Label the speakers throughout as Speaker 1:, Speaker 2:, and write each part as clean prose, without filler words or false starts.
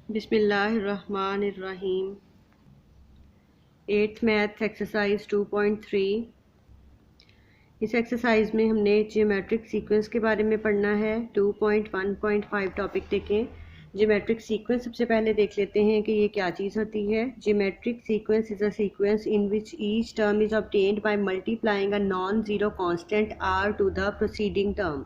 Speaker 1: बिस्मिल्लाहिर्रहमानिर्रहीम। 8th math exercise 2.3। इस exercise में हमने जियोमेट्रिक सीक्वेंस के बारे में पढ़ना है। 2.1.5 टॉपिक देखें। जियोमेट्रिक सीक्वेंस सबसे पहले देख लेते हैं कि ये क्या चीज़ होती है। Geometric sequence is a sequence in which each term is obtained by multiplying a non zero constant R to the proceeding term.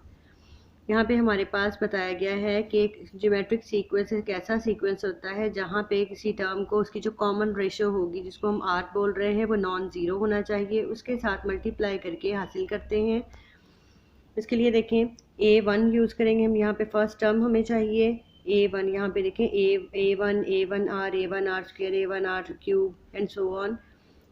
Speaker 1: यहाँ पे हमारे पास बताया गया है कि एक ज्योमेट्रिक सीक्वेंस एक ऐसा सीक्वेंस होता है जहाँ पे किसी टर्म को उसकी जो कॉमन रेशो होगी, जिसको हम आर बोल रहे हैं, वो नॉन ज़ीरो होना चाहिए, उसके साथ मल्टीप्लाई करके हासिल करते हैं। इसके लिए देखें A1 यूज़ करेंगे हम। यहाँ पे फर्स्ट टर्म हमें चाहिए A1। यहाँ पे देखें A1 R square A1 R cube and so on.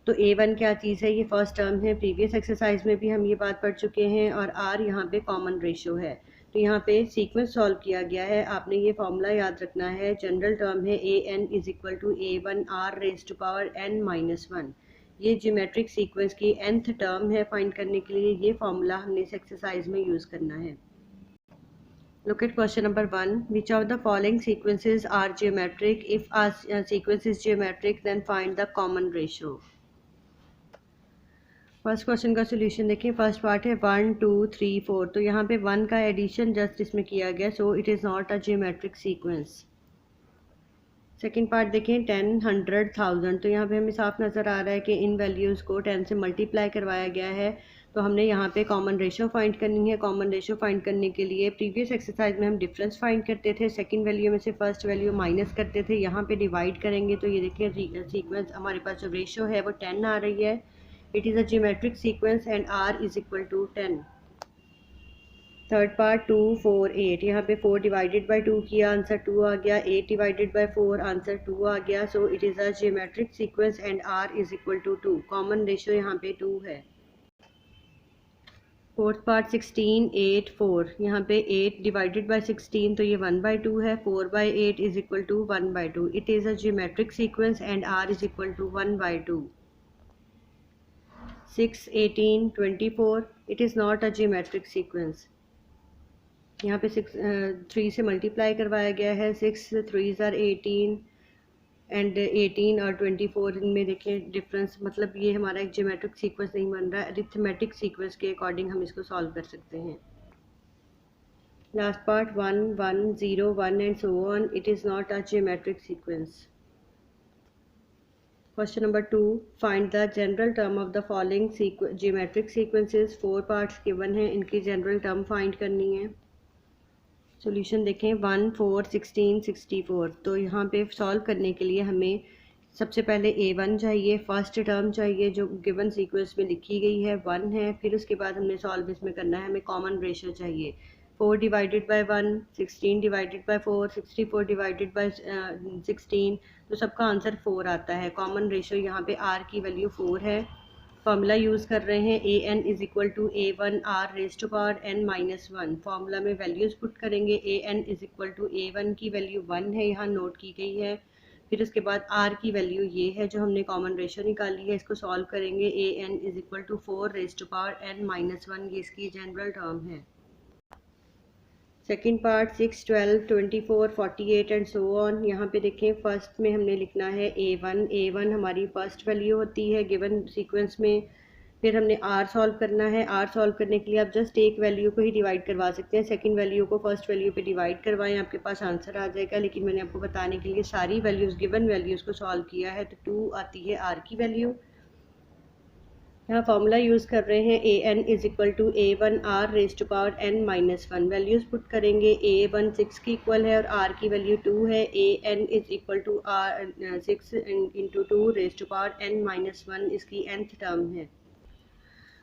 Speaker 1: तो A1 क्या चीज़ है? ये फर्स्ट टर्म है। प्रीवियस एक्सरसाइज में भी हम ये बात पढ़ चुके हैं। और R यहाँ पे कॉमन रेशो है। तो यहाँ पे सीक्वेंस सॉल्व किया गया है। आपने ये फॉर्मूला याद रखना है। जनरल टर्म है AN is equal to A1 R raise to power n-1। ये ज्योमेट्रिक सीक्वेंस की nth टर्म है। फाइंड करने के लिए ये फॉर्मूला हमने इस एक्सरसाइज में यूज़ करना है। Look at question number 1. Which of the following sequences are geometric? If a sequence is geometric, then find the common ratio. First question का सोल्यूशन देखिए। फर्स्ट पार्ट है 1 2 3 4। तो यहाँ पे 1 का एडिशन जस्ट इसमें किया गया, so it is not a geometric sequence. Second part देखें 10 100 1000। तो यहाँ पे हमें साफ नज़र आ रहा है कि इन वैल्यूज़ को 10 से मल्टीप्लाई करवाया गया है। तो हमने यहाँ पे कॉमन रेशो फाइंड करनी है। कॉमन रेशो फाइंड करने के लिए प्रीवियस एक्सरसाइज में हम डिफरेंस फाइंड करते थे, सेकंड वैल्यू में से फर्स्ट वैल्यू माइनस करते थे। यहाँ पे डिवाइड करेंगे तो ये देखिए सीक्वेंस हमारे पास जो रेशो है वो 10 आ रही है। It is a geometric sequence and R is equal to 10. Third part 2 4 8। यहाँ पे 4 डिवाइडेड बाई 2 किया, आंसर 2 आ गया। 8 डिवाइडेड बाई 4, आंसर 2 आ गया। So it is a geometric sequence and R is equal to 2। Common ratio यहाँ पे 2 है। Fourth part 16 8 4। यहाँ पे 8 डिवाइडेड बाई 16, तो ये 1/2 है। 4/8 is equal to 1/2। It is a geometric sequence and R is equal to 1/2। 6 18 24। It is not a geometric sequence. यहाँ पे 3 से मल्टीप्लाई करवाया गया है। 6 3s आर 18 एंड 18 और 24 इनमें देखें डिफरेंस, मतलब ये हमारा एक जियोमेट्रिक सीक्वेंस नहीं बन रहा है। अरिथमेटिक सीक्वेंस के अकॉर्डिंग हम इसको सॉल्व कर सकते हैं। Last part 1 1 0 1 and so on. It is not a geometric sequence. Question number 2, find the general term of the following geometric sequences. 4 parts given हैं, इनकी जनरल टर्म फाइंड करनी है। सॉल्यूशन देखें 1 4 16 64। तो यहाँ पे सॉल्व करने के लिए हमें सबसे पहले A1 चाहिए, फर्स्ट टर्म चाहिए जो गिवन सीक्वेंस में लिखी गई है 1 है। फिर उसके बाद हमने सॉल्व इसमें करना है, हमें कॉमन रेशो चाहिए। 4 divided by 1 16 divided by 4 64 divided by 16। तो सबका आंसर 4 आता है। कॉमन रेशो यहाँ पे R की वैल्यू 4 है। फॉर्मूला यूज़ कर रहे हैं AN is equal to A1 R raise to power n-1। Formula में वैल्यूज़ पुट करेंगे। AN is equal to A1 की वैल्यू 1 है, यहाँ नोट की गई है। फिर उसके बाद R की वैल्यू ये है जो हमने कॉमन रेशो निकाली है। इसको सॉल्व करेंगे। AN is equal to 4 raise to power n-1, ये इसकी जनरल टर्म है। Second part 6 12 24 48 and so on. यहाँ पे देखें फर्स्ट में हमने लिखना है A1 हमारी फर्स्ट वैल्यू होती है गिवन सीक्वेंस में। फिर हमने R सॉल्व करना है। R सॉल्व करने के लिए आप जस्ट एक वैल्यू को ही डिवाइड करवा सकते हैं। सेकंड वैल्यू को फर्स्ट वैल्यू पे डिवाइड करवाएं, आपके पास आंसर आ जाएगा। लेकिन मैंने आपको बताने के लिए सारी वैल्यूज़ गिवन वैल्यूज़ को सॉल्व किया है। तो 2 आती है R की वैल्यू। यहाँ फॉर्मूला यूज़ कर रहे हैं AN is equal to A1 R raise to power n-1। Values put करेंगे। A1 6 की इक्वल है और R की वैल्यू 2 है। AN is equal to 6 into 2 raise to power n-1, इसकी nth टर्म है।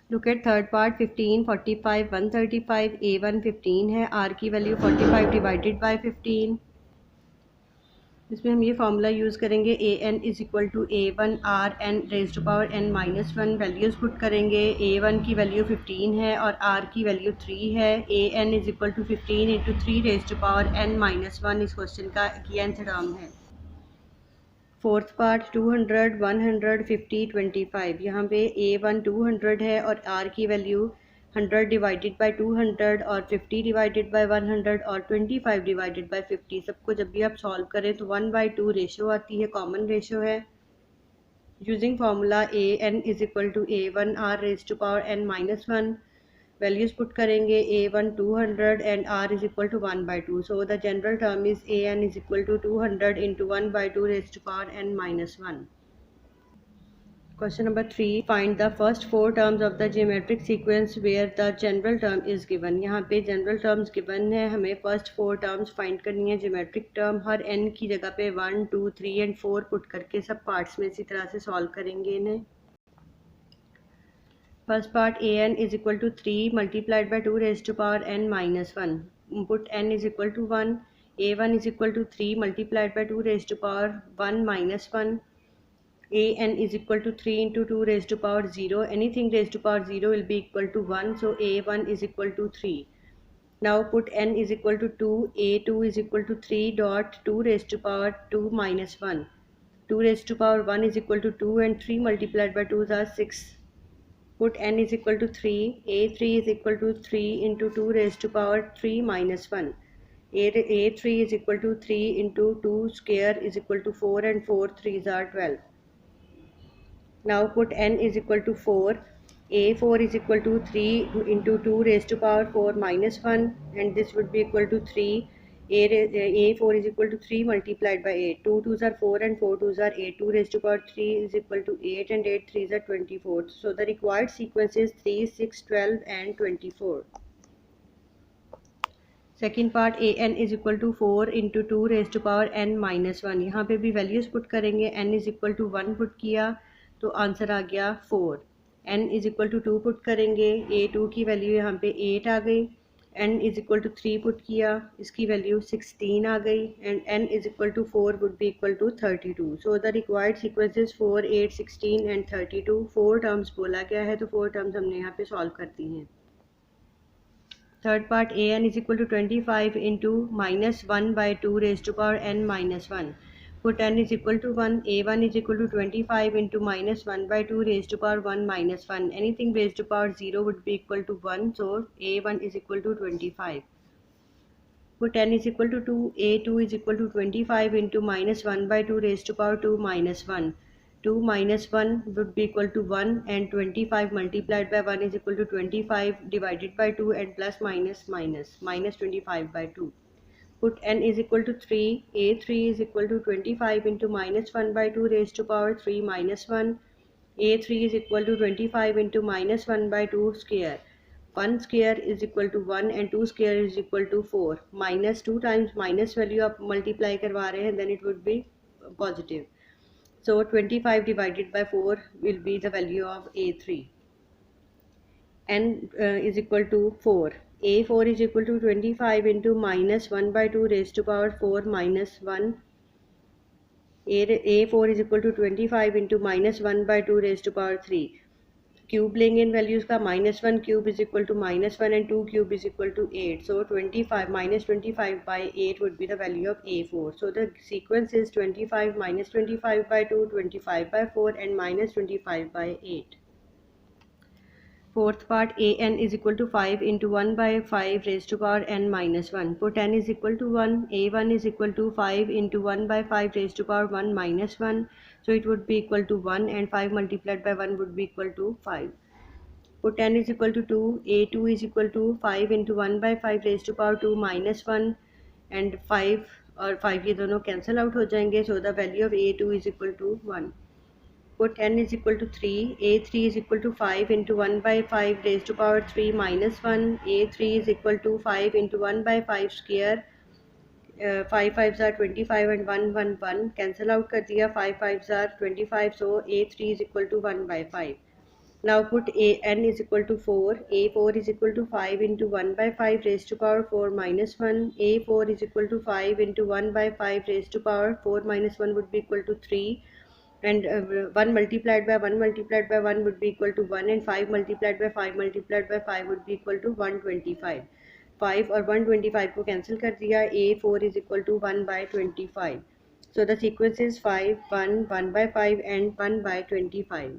Speaker 1: Look at third part 15 45 135। A1 15 है, R की वैल्यू 45 डिवाइडेड बाई 15। इसमें हम ये फार्मूला यूज़ करेंगे AN is equal to A1 R n raise to power n-1। Values put करेंगे। A1 की वैल्यू 15 है और R की वैल्यू 3 है। AN is equal to 15 into 3 raise to power n-1 इस क्वेश्चन का की nth टर्म है। Fourth part 200 100 50 25। यहाँ पे A1 200 है और R की वैल्यू 100 डिवाइडेड बाय 200 और 50 डिवाइडेड बाय 100 और 25 डिवाइडेड बाय 50 सबको जब भी आप सॉल्व करें तो 1/2 रेशो आती है, कॉमन रेशो है। Using formula an is equal to a1 r raise to power n minus 1, values put करेंगे a1 200 and r is equal to 1/2, so the general term is an is equal to 200 into 1/2 raise to power n minus 1। Question number 3. Find the first four terms of the geometric sequence where the general term is given. यहाँ पे general terms given है, हमें first four terms find करनी है। geometric term हर n की जगह पे 1, 2, 3 and 4 put करके सब parts में इसी तरह से solve करेंगे इन्हें। First part an is equal to 3 multiplied by 2 raised to power n minus 1. Put n is equal to 1. a1 is equal to 3 multiplied by 2 raised to power 1 minus 1. an is equal to 3 into 2 raised to power 0. Anything raised to power 0 will be equal to 1. So a1 is equal to 3. Now put n is equal to 2. a2 is equal to 3 dot 2 raised to power 2 minus 1. 2 raised to power 1 is equal to 2 and 3 multiplied by 2 are 6. Put n is equal to 3. a3 is equal to 3 into 2 raised to power 3 minus 1. a3 is equal to 3 into 2 square is equal to 4 and 4 3s are 12. Now put n is equal to 4. a4 is equal to 3 into 2 raised to power 4 minus 1 and this would be equal to 3. a4 is equal to 3 multiplied by 8. 2 2s are 4 and 4 2s are 8. 2 raised to power 3 is equal to 8 and 8 3s are 24. So the required sequence is 3, 6, 12 and 24. Second part an is equal to 4 into 2 raised to power n minus 1. यहाँ पे भी values put करेंगे। n is equal to 1 पुट किया तो answer आ गया 4। n is equal to 2 put करेंगे, a2 की वैल्यू यहाँ पे 8 आ गई। n is equal to 3 put किया, इसकी वैल्यू 16 आ गई and n is equal to 4 would be equal to 32। So the required sequence is 4, 8, 16 and 32। 4 terms बोला गया है तो 4 टर्म्स हमने यहाँ पे सॉल्व कर दी हैं। Third part an is equal to 25 into minus 1/2 raise to power n minus 1। Put n is equal to 1. a1 is equal to 25 into minus 1/2 raised to power 1 minus 1. Anything raised to power 0 would be equal to 1. So a1 is equal to 25. Put n is equal to 2. a2 is equal to 25 into minus 1/2 raised to power 2 minus 1. 2 minus 1 would be equal to 1 and 25 multiplied by 1 is equal to 25 divided by 2 and plus minus minus 25 by 2. Put n is equal to 3. a3 is equal to 25 into minus 1/2 raised to power 3 minus 1. a3 is equal to 25 into minus 1/2 square. 1 square is equal to 1 and 2 square is equal to 4. Minus 2 times minus value आप multiply करवा रहे हैं, then it would be positive. So 25 divided by 4 will be the value of a3. n is equal to 4. a4 is equal to 25 into minus 1/2 raised to power 4 minus 1. a4 is equal to 25 into minus 1/2 raised to power 3. Cube लेंगे इन values का, minus 1 cube is equal to minus 1 and 2 cube is equal to 8. So 25 minus 25 by 8 would be the value of a4. So the sequence is 25 minus 25 by 2, 25 by 4 and minus 25 by 8. Fourth part an is equal to 5 into 1 by 5 raised to power n minus 1. Put n is equal to 1. a1 is equal to 5 into 1 by 5 raised to power 1 minus 1. So it would be equal to 1 and 5 multiplied by 1 would be equal to 5. Put n is equal to 2. a2 is equal to 5 into 1 by 5 raised to power 2 minus 1 and 5 और 5 ये दोनों cancel out हो जाएंगे. So the value of a2 is equal to 1. Put n is equal to 3. a3 is equal to 5 into 1 by 5 raised to power 3 minus 1. a3 is equal to 5 into 1 by 5 square. 5 5s are 25 and 1 1 1 cancel out कर दिया. 5 5s are 25. So a3 is equal to 1 by 5. Now put n is equal to 4. a4 is equal to 5 into 1 by 5 raised to power 4 minus 1. a4 is equal to 5 into 1 by 5 raised to power 4 minus 1 would be equal to 3. And 1 multiplied by 1 multiplied by 1 would be equal to 1 and 5 multiplied by 5 multiplied by 5 would be equal to 125. 5 और 125 को cancel कर दिया. a4 is equal to 1 by 25. So the sequence is 5, 1, 1 by 5 and 1 by 25.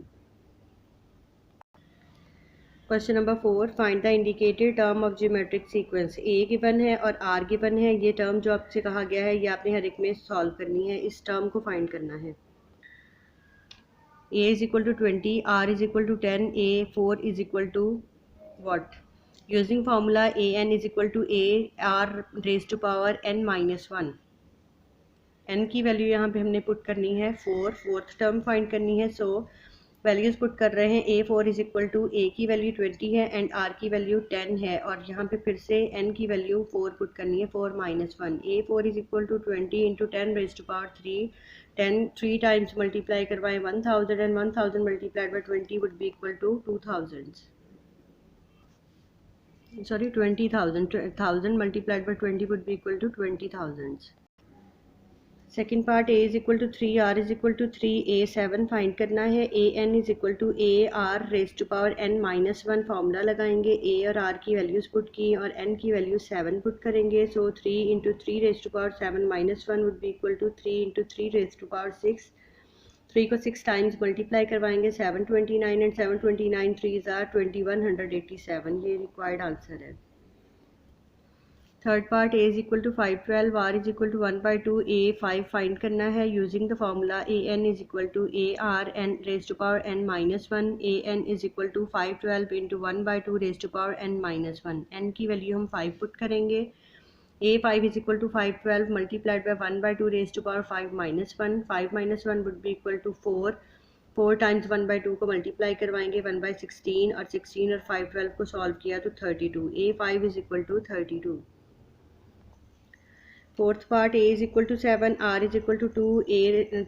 Speaker 1: Question number 4, find the indicated term of geometric sequence. A given है और are given है। ये term जो आपसे कहा गया है ये आपने हर एक में सॉल्व करनी है, इस टर्म को फाइंड करना है। a is equal to 20, r is equal to 10, a4 is equal to what? Using formula an is equal to a r raised to power n minus 1. n की वैल्यू यहाँ पे हमने पुट करनी है 4, fourth term find करनी है। So values put कर रहे हैं। a4 is equal to a की वैल्यू 20 है एंड r की वैल्यू 10 है, और यहाँ पे फिर से n की वैल्यू 4 पुट करनी है, 4 minus 1। a4 is equal to 20 into 10 raise to power 3, 10 3 times multiply करवाएं 1000 and 1000 multiplied by 20 would be equal to 2000, sorry 20,000, 1000 multiplied by 20 would be equal to 20,000। Second part, a is equal to 3, r is equal to 3, a7 find करना है। a n is equal to a r raise to power n minus 1 formula लगाएंगे। a और r की values put की और n की value 7 put करेंगे। So 3 into 3 raise to power 7 minus 1 would be equal to 3 into 3 raise to power 6। 3 को 6 times multiply करवाएंगे, 729 and 729 3 आर 2187। ये रिक्वायर्ड आंसर है। Third part, a is equal to 512, r is equal to 1/2, a5 find करना है using the formula a n is equal to a r n raise to power n minus 1। a n is equal to 512 into 1/2 raise to power n minus 1। n की value हम 5 put करेंगे। a5 is equal to 512 multiplied by 1/2 raise to power 5 minus 1। 5 minus 1 would be equal to 4। 4 times 1/2 को multiply करवाएंगे 1/16, और 16 और 512 को solve किया तो 32। a5 is equal to 32। Fourth part, a is equal to 7, r is equal to 2, a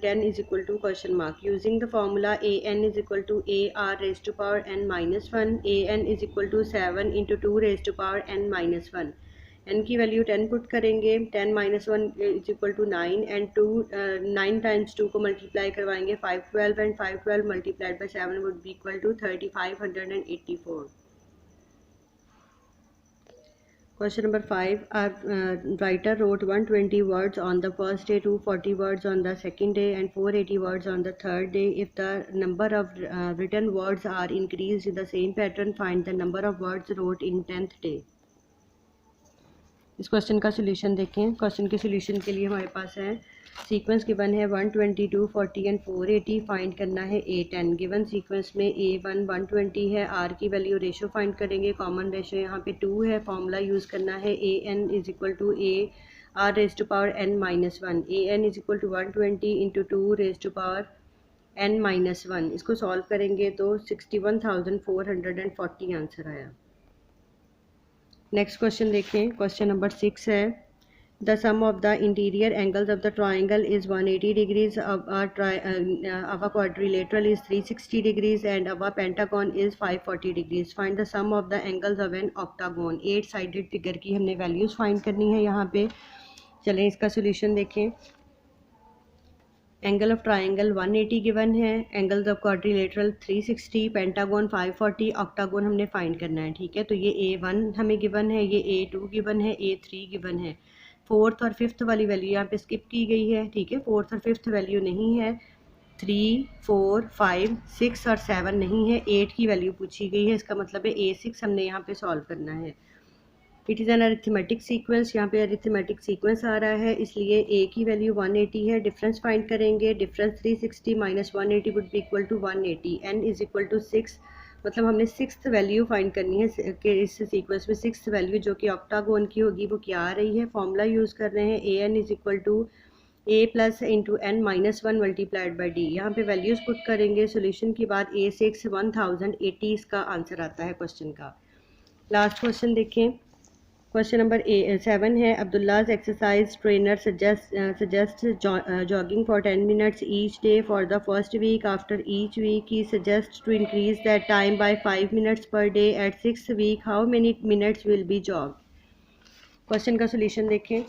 Speaker 1: 10 is equal to question mark. Using the formula a n is equal to a r raised to power n minus 1, a n is equal to 7 into 2 raised to power n minus 1. n की value 10 put करेंगे, 10 minus 1 is equal to 9 and 9 times 2 को multiply करवाएंगे 512 and 512 multiplied by 7 would be equal to 3584. Question number 5. Our writer wrote 120 words on the first day, 240 words on the second day, and 480 words on the third day. If the number of written words are increased in the same pattern, find the number of words wrote in 10th day. इस question का solution देखें। Question के solution के लिए हमारे पास है sequence given है 120, 240 and 480। Find करना है a10। गिवन सीक्वेंस में a1 120 है, r की वैल्यू रेशो फाइंड करेंगे। कॉमन रेशो यहाँ पे 2 है। फॉर्मूला यूज़ करना है an is equal to a r raise to power n minus 1। an is equal to 120 into 2 raise to power n minus 1। इसको सॉल्व करेंगे तो 61,440 आंसर आया। नेक्स्ट क्वेश्चन देखें। क्वेश्चन नंबर 6 है, the sum of the interior angles of the triangle is 180 degrees, a quadrilateral is 360 degrees and a pentagon is 540 degrees. Find the sum of the angles of an octagon. 8 sided figure की हमने values find करनी है यहाँ पे। चलें इसका solution देखें। Angle of triangle 180 given है, angles of quadrilateral 360, pentagon 540, octagon हमने फाइंड करना है। ठीक है, तो ये a1 हमें गिवन है, ये a2 गिवन है, a3 गिवन है। फोर्थ और फिफ्थ वाली वैल्यू यहाँ पे स्किप की गई है। ठीक है, फोर्थ और फिफ्थ वैल्यू नहीं है। 3, 4, 5, 6 और 7 नहीं है। 8 की वैल्यू पूछी गई है, इसका मतलब है a6 हमने यहाँ पे सॉल्व करना है। It is an arithmetic sequence, यहाँ पे अरिथमेटिक सीक्वेंस आ रहा है, इसलिए a की वैल्यू 180 है। डिफरेंस फाइंड करेंगे। Difference 360 minus 180 would be equal to 180। n is equal to 6, मतलब हमने 6th वैल्यू फाइंड करनी है कि इस सीक्वेंस में 6th वैल्यू जो कि ऑक्टागोन की होगी वो क्या आ रही है। फॉर्मूला यूज़ कर रहे हैं an is equal to a plus into n minus 1 multiplied by d। यहाँ पे वैल्यूज़ पुट करेंगे। सोल्यूशन के बाद a6 1080 इसका आंसर आता है क्वेश्चन का। लास्ट क्वेश्चन देखें। क्वेश्चन नंबर 7 है, Abdullah's exercise trainer suggest jogging for 10 minutes each day for the first week. After each week he suggest to increase that time by 5 minutes per day. At 6th week how many minutes will be jog. Question का solution देखें।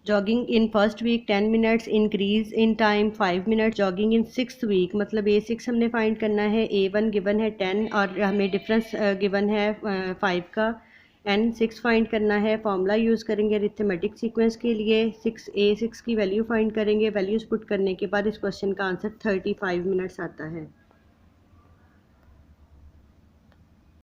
Speaker 1: Jogging in first week 10 minutes, increase in time 5 minutes। Jogging in 6th week, मतलब a6 हमने find करना है। a1 given है 10 और हमें difference given है 5 का। n6 फाइंड करना है। फॉर्मूला यूज़ करेंगे अरिथमेटिक सीक्वेंस के लिए। a6 की वैल्यू फाइंड करेंगे। वैल्यूज़ पुट करने के बाद इस क्वेश्चन का आंसर 35 मिनट्स आता है।